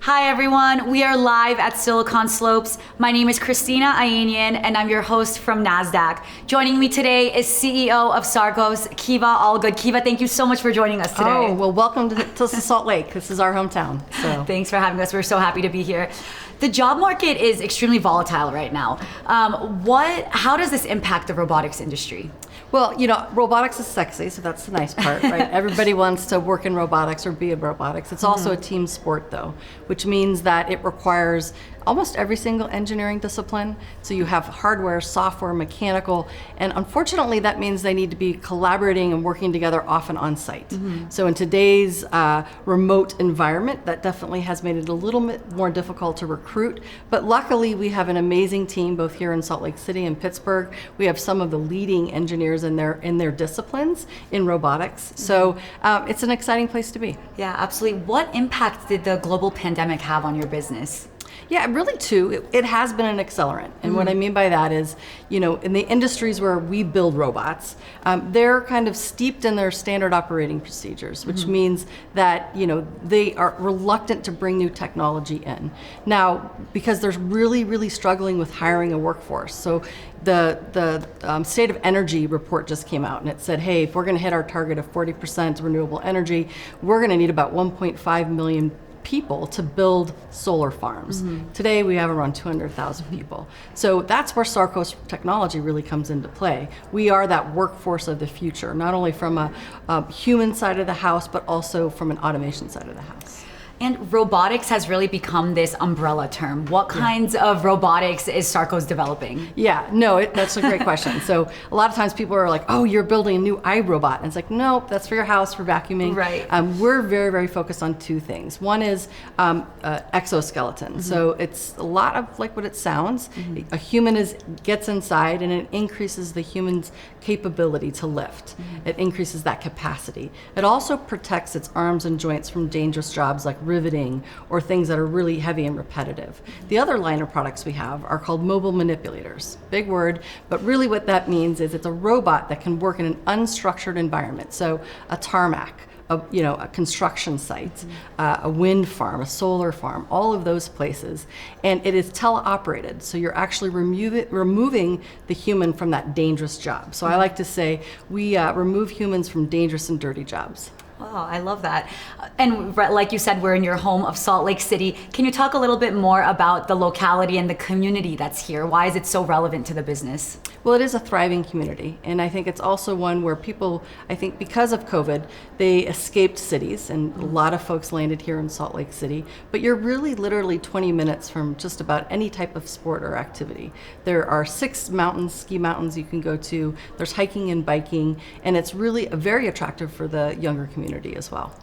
Hi everyone, we are live at Silicon Slopes. My name is Kristina Ayanian and I'm your host from Nasdaq. Joining me today is CEO of Sarcos, Kiva Allgood. Kiva, thank you so much for joining us today. Oh, well, welcome to Salt Lake. This is our hometown. So. Thanks for having us. We're so happy to be here. The job market is extremely volatile right now. How does this impact the robotics industry? Well, you know, robotics is sexy, so that's the nice part, right? Everybody wants to work in robotics or be in robotics. It's also a team sport, though, which means that it requires almost every single engineering discipline. So you have hardware, software, mechanical, and unfortunately that means they need to be collaborating and working together often on site. So in today's remote environment, that definitely has made it a little bit more difficult to recruit. But luckily we have an amazing team both here in Salt Lake City and Pittsburgh. We have some of the leading engineers in their disciplines in robotics. So it's an exciting place to be. Yeah, absolutely. What impact did the global pandemic have on your business? Yeah, really too. It has been an accelerant. And what I mean by that is, you know, in the industries where we build robots, they're kind of steeped in their standard operating procedures, which means that, you know, they are reluctant to bring new technology in. Now, because they're really, really struggling with hiring a workforce. So the State of Energy report just came out and it said, hey, if we're gonna hit our target of 40% renewable energy, we're gonna need about 1.5 million people to build solar farms. Today we have around 200,000 people. So that's where Sarcos technology really comes into play. We are that workforce of the future, not only from a human side of the house, but also from an automation side of the house. And robotics has really become this umbrella term. What kinds of robotics is Sarcos developing? Yeah, no, that's a great question. So a lot of times people are like, oh, you're building a new iRobot. And it's like, nope, that's for your house, for vacuuming. Right. We're very, very focused on two things. One is exoskeleton. So it's a lot of like what it sounds. A human gets inside and it increases the human's capability to lift. It increases that capacity. It also protects its arms and joints from dangerous jobs like riveting or things that are really heavy and repetitive. The other line of products we have are called mobile manipulators. Big word, but really what that means is it's a robot that can work in an unstructured environment. So a tarmac, a construction site, a wind farm, a solar farm, all of those places. And it is teleoperated, so you're actually removing the human from that dangerous job. So I like to say we remove humans from dangerous and dirty jobs. Oh, I love that. And like you said, we're in your home of Salt Lake City. Can you talk a little bit more about the locality and the community that's here? Why is it so relevant to the business? Well, it is a thriving community. And I think it's also one where people, I think because of COVID, they escaped cities and a lot of folks landed here in Salt Lake City. But you're really literally 20 minutes from just about any type of sport or activity. There are 6 mountains, ski mountains you can go to. There's hiking and biking. And it's really very attractive for the younger community as well.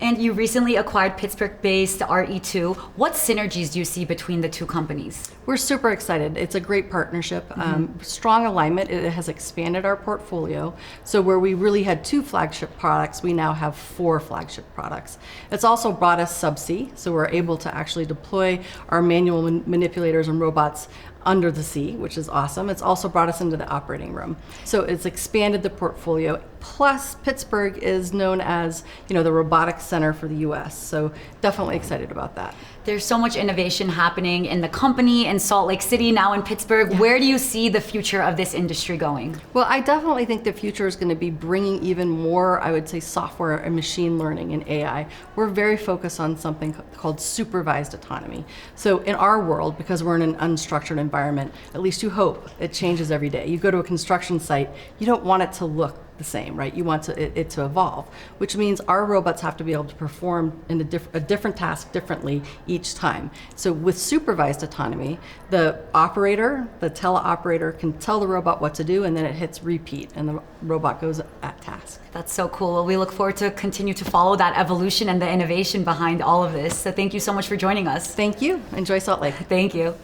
And you recently acquired Pittsburgh-based RE2. What synergies do you see between the two companies? We're super excited. It's a great partnership, strong alignment. It has expanded our portfolio. So where we really had 2 flagship products, we now have 4 flagship products. It's also brought us subsea, so we're able to actually deploy our manual manipulators and robots under the sea, which is awesome. It's also brought us into the operating room. So it's expanded the portfolio. Plus, Pittsburgh is known as, you know, the robotics center for the US. So definitely excited about that. There's so much innovation happening in the company in Salt Lake City, now in Pittsburgh. Yeah. Where do you see the future of this industry going? Well, I definitely think the future is going to be bringing even more, I would say, software and machine learning and AI. We're very focused on something called supervised autonomy. So in our world, because we're in an unstructured environment, at least you hope it changes every day. You go to a construction site, you don't want it to look the same, right? You want it to evolve, which means our robots have to be able to perform in a different task differently each time. So with supervised autonomy, the operator, the teleoperator can tell the robot what to do and then it hits repeat and the robot goes at task. That's so cool. Well, we look forward to continue to follow that evolution and the innovation behind all of this. So thank you so much for joining us. Thank you. Enjoy Salt Lake. Thank you.